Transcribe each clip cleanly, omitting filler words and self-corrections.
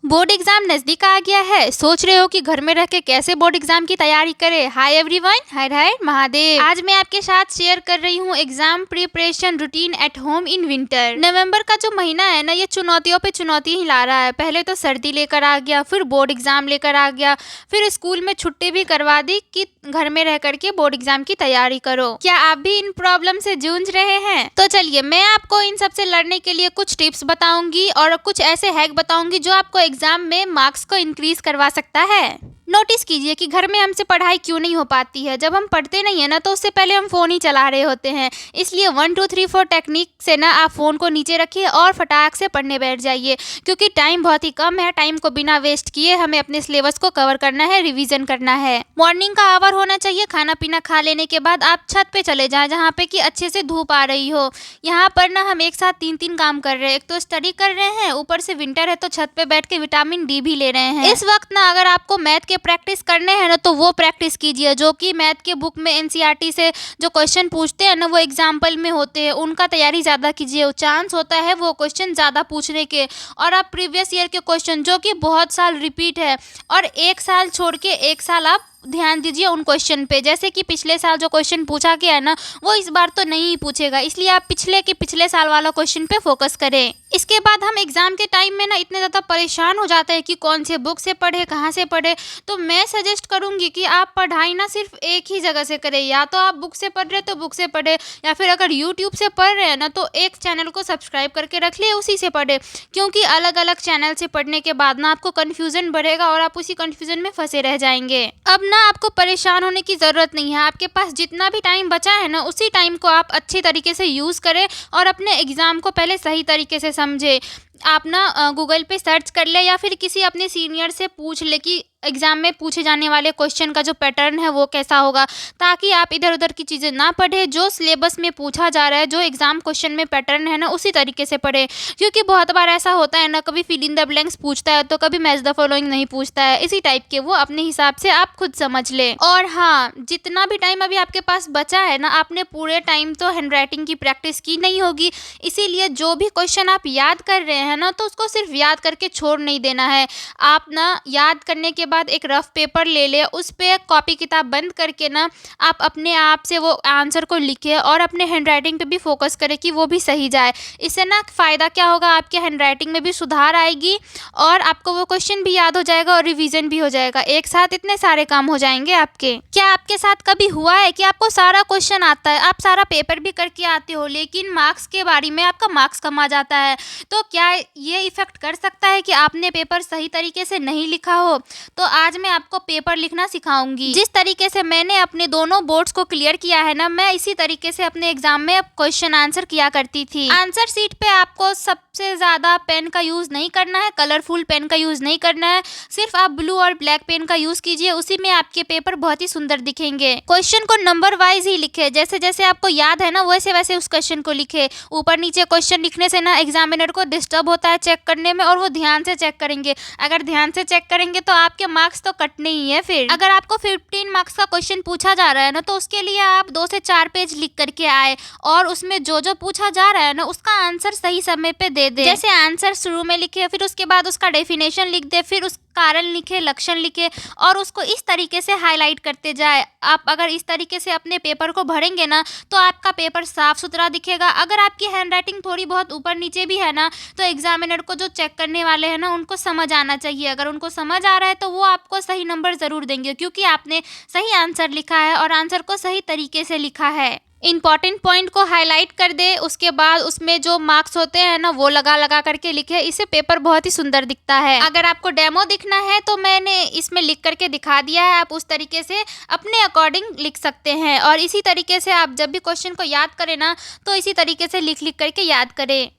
Board exam नजदीक आ गया है। सोच रहे हो कि घर में रह के कैसे बोर्ड एग्जाम की तैयारी करें। हाय एवरीवन, हर हर महादेव। आज मैं आपके साथ शेयर कर रही हूँ exam preparation routine at home in winter. नवंबर का जो महीना है ना, ये चुनौतियों पे चुनौती ही ला रहा है। पहले तो सर्दी लेकर आ गया, फिर बोर्ड एग्जाम लेकर आ गया, फिर स्कूल में छुट्टी भी करवा दी कि घर में रह करके बोर्ड एग्जाम की तैयारी करो। क्या आप भी इन प्रॉब्लम से जूझ रहे हैं? तो चलिए मैं आपको इन सब से लड़ने के लिए कुछ टिप्स बताऊंगी और कुछ ऐसे हैक बताऊंगी जो आपको एग्जाम में मार्क्स को इंक्रीज करवा सकता है। नोटिस कीजिए कि घर में हमसे पढ़ाई क्यों नहीं हो पाती है। जब हम पढ़ते नहीं है ना, तो उससे पहले हम फोन ही चला रहे होते हैं। इसलिए 1 2 3 4 टेक्निक से ना आप फोन को नीचे रखिए और फटाक से पढ़ने बैठ जाइए, क्योंकि टाइम बहुत ही कम है। टाइम को बिना वेस्ट किए हमें अपने सिलेबस को कवर करना है, रिवीजन करना है। मॉर्निंग का आवर होना चाहिए। खाना पीना खा लेने के बाद आप छत पे चले जाएं, जहाँ पे कि अच्छे से धूप आ रही हो। यहाँ पर ना हम एक साथ 3 काम कर रहे हैं। एक तो स्टडी कर रहे हैं, ऊपर से विंटर है तो छत पे बैठ के विटामिन डी भी ले रहे हैं। इस वक्त ना अगर आपको मैथ के प्रैक्टिस करने हैं ना, तो वो प्रैक्टिस कीजिए जो कि मैथ के बुक में एनसीईआरटी से जो क्वेश्चन पूछते हैं ना, वो एग्जाम्पल में होते हैं। उनका तैयारी ज़्यादा कीजिए। चांस होता है वो क्वेश्चन ज़्यादा पूछने के। और आप प्रीवियस ईयर के क्वेश्चन जो कि बहुत साल रिपीट है, और एक साल छोड़ के एक साल आप ध्यान दीजिए उन क्वेश्चन पे। जैसे कि पिछले साल जो क्वेश्चन पूछा गया है ना, वो इस बार तो नहीं पूछेगा, इसलिए आप पिछले साल वाला क्वेश्चन पे फोकस करें। इसके बाद हम एग्जाम के टाइम में ना इतने ज़्यादा परेशान हो जाते हैं कि कौन से बुक से पढ़े, कहाँ से पढ़े। तो मैं सजेस्ट करूँगी कि आप पढ़ाई ना सिर्फ एक ही जगह से करें। या तो आप बुक से पढ़ रहे तो बुक से पढ़े, या फिर अगर यूट्यूब से पढ़ रहे हैं ना, तो एक चैनल को सब्सक्राइब करके रख ले, उसी से पढ़े। क्योंकि अलग अलग चैनल से पढ़ने के बाद ना आपको कन्फ्यूजन बढ़ेगा और आप उसी कन्फ्यूजन में फंसे रह जाएंगे। अब ना आपको परेशान होने की ज़रूरत नहीं है। आपके पास जितना भी टाइम बचा है ना, उसी टाइम को आप अच्छी तरीके से यूज़ करें और अपने एग्ज़ाम को पहले सही तरीके से समझे। आप ना गूगल पे सर्च कर ले या फिर किसी अपने सीनियर से पूछ ले कि एग्ज़ाम में पूछे जाने वाले क्वेश्चन का जो पैटर्न है वो कैसा होगा, ताकि आप इधर उधर की चीज़ें ना पढ़ें। जो सिलेबस में पूछा जा रहा है, जो एग्ज़ाम क्वेश्चन में पैटर्न है ना, उसी तरीके से पढ़ें। क्योंकि बहुत बार ऐसा होता है ना, कभी फिल इन द ब्लैंक्स पूछता है तो कभी मैच द फॉलोइंग नहीं पूछता है। इसी टाइप के वो अपने हिसाब से आप खुद समझ लें। और हाँ, जितना भी टाइम अभी आपके पास बचा है ना, आपने पूरे टाइम तो हैंड राइटिंग की प्रैक्टिस की नहीं होगी। इसीलिए जो भी क्वेश्चन आप याद कर रहे हैं ना, तो उसको सिर्फ याद करके छोड़ नहीं देना है। आप ना याद करने के बाद एक रफ पेपर ले ले, उस पे कॉपी किताब बंद करके ना आप अपने आप से वो आंसर को लिखे और अपने हैंड राइटिंग पे भी फोकस करें कि वो भी सही जाए। इससे ना फ़ायदा क्या होगा, आपके हैंड राइटिंग में भी सुधार आएगी और आपको वो क्वेश्चन भी याद हो जाएगा और रिवीजन भी हो जाएगा। एक साथ इतने सारे काम हो जाएंगे आपके। क्या आपके साथ कभी हुआ है कि आपको सारा क्वेश्चन आता है, आप सारा पेपर भी करके आते हो, लेकिन मार्क्स के बारे में आपका मार्क्स कम आ जाता है? तो क्या ये इफेक्ट कर सकता है कि आपने पेपर सही तरीके से नहीं लिखा हो? तो आज मैं आपको पेपर लिखना सिखाऊंगी। जिस तरीके से मैंने अपने दोनों बोर्ड्स को क्लियर किया है ना, मैं इसी तरीके से अपने एग्जाम में क्वेश्चन आंसर किया करती थी। आंसर शीट पे आपको सबसे ज्यादा पेन का यूज नहीं करना है, कलरफुल पेन का यूज नहीं करना है। सिर्फ आप ब्लू और ब्लैक पेन का यूज कीजिए, उसी में आपके पेपर बहुत ही सुंदर दिखेंगे। क्वेश्चन को नंबर वाइज ही लिखे, जैसे जैसे आपको याद है ना, वैसे वैसे उस क्वेश्चन को लिखे। ऊपर नीचे क्वेश्चन लिखने से ना एग्जामिनर को डिस्टर्ब होता है चेक करने में, और वो ध्यान से चेक करेंगे। अगर ध्यान से चेक करेंगे तो आपके मार्क्स तो कटने ही है। फिर अगर आपको 15 मार्क्स का क्वेश्चन पूछा जा रहा है ना, तो उसके लिए आप 2 से 4 पेज लिख करके आए और उसमें जो जो पूछा जा रहा है ना, उसका आंसर सही समय पे दे दे। जैसे आंसर शुरू में लिखे, फिर उसके बाद उसका डेफिनेशन लिख दे, फिर उस कारण लिखे, लक्षण लिखे, और उसको इस तरीके से हाईलाइट करते जाए। आप अगर इस तरीके से अपने पेपर को भरेंगे ना, तो आपका पेपर साफ सुथरा दिखेगा। अगर आपकी हैंड राइटिंग थोड़ी बहुत ऊपर नीचे भी है ना, तो एग्जामिनर को जो चेक करने वाले हैं ना, उनको समझ आना चाहिए। अगर उनको समझ आ रहा है तो वो आपको सही नंबर जरूर देंगे, क्योंकि आपने सही आंसर लिखा है और आंसर को सही तरीके से लिखा है। इंपॉर्टेंट पॉइंट को हाईलाइट कर दे, उसके बाद उसमें जो मार्क्स होते हैं ना, वो लगा लगा करके लिखे। इससे पेपर बहुत ही सुंदर दिखता है। अगर आपको डेमो दिखना है तो मैंने इसमें लिख करके दिखा दिया है, आप उस तरीके से अपने अकॉर्डिंग लिख सकते हैं। और इसी तरीके से आप जब भी क्वेश्चन को याद करें ना, तो इसी तरीके से लिख लिख करके याद करें।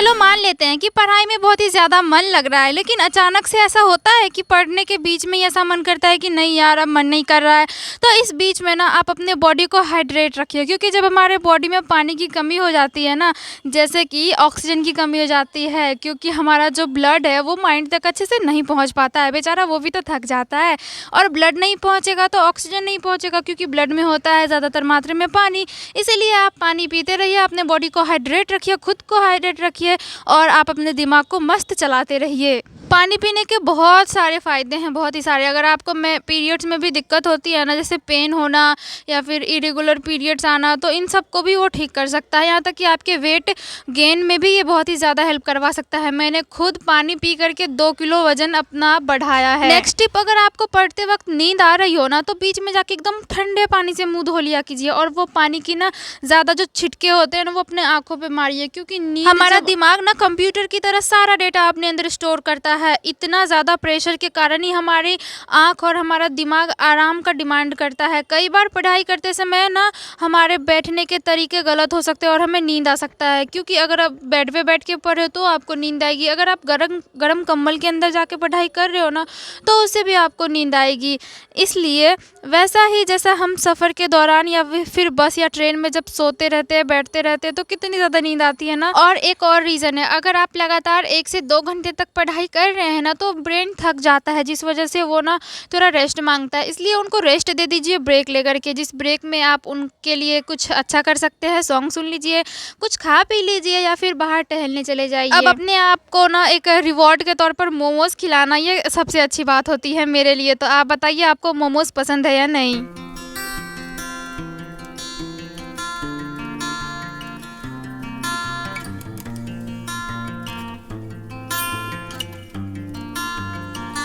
चलो मान लेते हैं कि पढ़ाई में बहुत ही ज़्यादा मन लग रहा है, लेकिन अचानक से ऐसा होता है कि पढ़ने के बीच में ही ऐसा मन करता है कि नहीं यार अब मन नहीं कर रहा है। तो इस बीच में ना आप अपने बॉडी को हाइड्रेट रखिए, क्योंकि जब हमारे बॉडी में पानी की कमी हो जाती है ना, जैसे कि ऑक्सीजन की कमी हो जाती है, क्योंकि हमारा जो ब्लड है वो माइंड तक अच्छे से नहीं पहुँच पाता है, बेचारा वो भी तो थक जाता है। और ब्लड नहीं पहुँचेगा तो ऑक्सीजन नहीं पहुँचेगा, क्योंकि ब्लड में होता है ज़्यादातर मात्रा में पानी। इसीलिए आप पानी पीते रहिए, अपने बॉडी को हाइड्रेट रखिए, खुद को हाइड्रेट रखिए और आप अपने दिमाग को मस्त चलाते रहिए। पानी पीने के बहुत सारे फ़ायदे हैं, बहुत ही सारे। अगर आपको पीरियड्स में भी दिक्कत होती है ना, जैसे पेन होना या फिर इरेगुलर पीरियड्स आना, तो इन सब को भी वो ठीक कर सकता है। यहाँ तक कि आपके वेट गेन में भी ये बहुत ही ज़्यादा हेल्प करवा सकता है। मैंने खुद पानी पी करके 2 किलो वजन अपना बढ़ाया है। नेक्स्ट टिप, अगर आपको पढ़ते वक्त नींद आ रही हो ना, तो बीच में जाके एकदम ठंडे पानी से मुँह धो लिया कीजिए और वो पानी की ना ज़्यादा जो छिटके होते हैं ना वो अपने आँखों पर मारिए, क्योंकि नींद हमारा दिमाग ना कंप्यूटर की तरह सारा डेटा अपने अंदर स्टोर करता है। इतना ज़्यादा प्रेशर के कारण ही हमारी आँख और हमारा दिमाग आराम का डिमांड करता है। कई बार पढ़ाई करते समय ना हमारे बैठने के तरीके गलत हो सकते हैं और हमें नींद आ सकता है, क्योंकि अगर आप बेड पे बैठ के पढ़ रहे हो तो आपको नींद आएगी। अगर आप गरम कंबल के अंदर जाके पढ़ाई कर रहे हो ना, तो उससे भी आपको नींद आएगी। इसलिए वैसा ही जैसा हम सफ़र के दौरान या फिर बस या ट्रेन में जब सोते रहते हैं, बैठते रहते हैं, तो कितनी ज़्यादा नींद आती है ना। और एक और रीज़न है, अगर आप लगातार 1 से 2 घंटे तक पढ़ाई कर रहे हैं ना, तो ब्रेन थक जाता है, जिस वजह से वो ना थोड़ा रेस्ट मांगता है। इसलिए उनको रेस्ट दे दीजिए ब्रेक लेकर के, जिस ब्रेक में आप उनके लिए कुछ अच्छा कर सकते हैं। सॉन्ग सुन लीजिए, कुछ खा पी लीजिए या फिर बाहर टहलने चले जाइए। अब अपने आप को ना एक रिवॉर्ड के तौर पर मोमोज खिलाना, ये सबसे अच्छी बात होती है मेरे लिए। तो आप बताइए आपको मोमोज पसंद है या नहीं।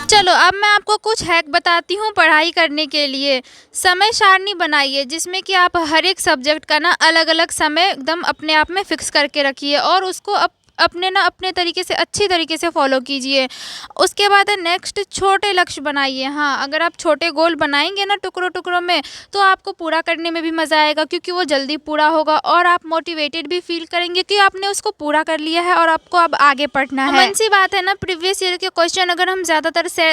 चलो अब मैं आपको कुछ हैक बताती हूँ पढ़ाई करने के लिए। समय सारणी बनाइए, जिसमें कि आप हर एक सब्जेक्ट का ना अलग अलग समय एकदम अपने आप में फिक्स करके रखिए और उसको अपने तरीके से अच्छी तरीके से फॉलो कीजिए। उसके बाद नेक्स्ट छोटे लक्ष्य बनाइए। हाँ, अगर आप छोटे गोल बनाएंगे ना टुकड़ों टुकड़ों में, तो आपको पूरा करने में भी मज़ा आएगा, क्योंकि वो जल्दी पूरा होगा और आप मोटिवेटेड भी फील करेंगे कि आपने उसको पूरा कर लिया है और आपको अब आगे पढ़ना है। कॉमन सी बात है ना, प्रीवियस ईयर के क्वेश्चन अगर हम ज़्यादातर से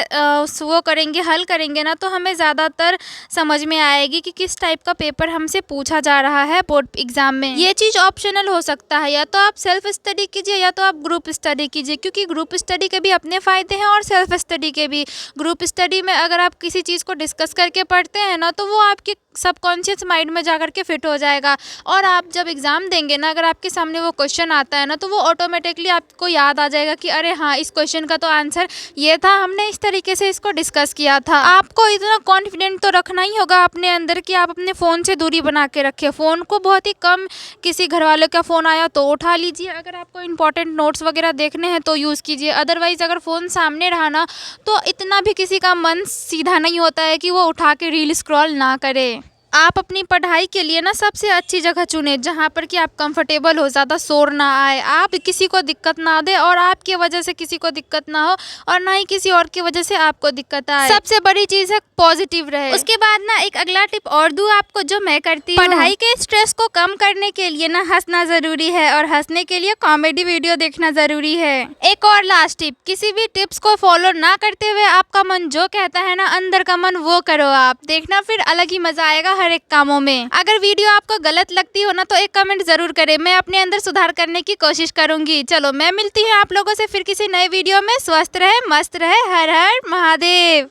वो करेंगे, हल करेंगे ना, तो हमें ज़्यादातर समझ में आएगी कि किस टाइप का पेपर हमसे पूछा जा रहा है बोर्ड एग्जाम में। ये चीज़ ऑप्शनल हो सकता है, या तो आप सेल्फ स्टडी कीजिए या तो आप ग्रुप स्टडी कीजिए, क्योंकि ग्रुप स्टडी के भी अपने फ़ायदे हैं और सेल्फ स्टडी के भी। ग्रुप स्टडी में अगर आप किसी चीज़ को डिस्कस करके पढ़ते हैं ना, तो वो आपके सबकॉन्शियस माइंड में जाकर के फिट हो जाएगा और आप जब एग्ज़ाम देंगे ना, अगर आपके सामने वो क्वेश्चन आता है ना, तो वो ऑटोमेटिकली आपको याद आ जाएगा कि अरे हाँ, इस क्वेश्चन का तो आंसर ये था, हमने इस तरीके से इसको डिस्कस किया था। आपको इतना कॉन्फिडेंट तो रखना ही होगा अपने अंदर कि आप अपने फ़ोन से दूरी बना के रखें। फ़ोन को बहुत ही कम, किसी घर वालों का फ़ोन आया तो उठा लीजिए, अगर आपको इंपॉर्टेंट नोट्स वगैरह देखने हैं तो यूज़ कीजिए। अदरवाइज़ अगर फ़ोन सामने रहा ना, तो इतना भी किसी का मन सीधा नहीं होता है कि वो उठा के रील स्क्रॉल ना करे। आप अपनी पढ़ाई के लिए ना सबसे अच्छी जगह चुनें, जहाँ पर कि आप कंफर्टेबल हो, ज़्यादा शोर ना आए, आप किसी को दिक्कत ना दे और आपकी वजह से किसी को दिक्कत ना हो और ना ही किसी और की वजह से आपको दिक्कत आए। सबसे बड़ी चीज़ है पॉजिटिव रहे। उसके बाद ना एक अगला टिप और दूँ आपको, जो मैं करती हूँ। पढ़ाई के स्ट्रेस को कम करने के लिए ना हंसना ज़रूरी है और हंसने के लिए कॉमेडी वीडियो देखना ज़रूरी है। एक और लास्ट टिप, किसी भी टिप्स को फॉलो ना करते हुए आपका मन जो कहता है ना, अंदर का मन वो करो आप, देखना फिर अलग ही मज़ा आएगा हर एक कामों में। अगर वीडियो आपको गलत लगती हो ना, तो एक कमेंट जरूर करें, मैं अपने अंदर सुधार करने की कोशिश करूंगी। चलो मैं मिलती हूँ आप लोगों से फिर किसी नए वीडियो में। स्वस्थ रहे, मस्त रहे, हर हर महादेव।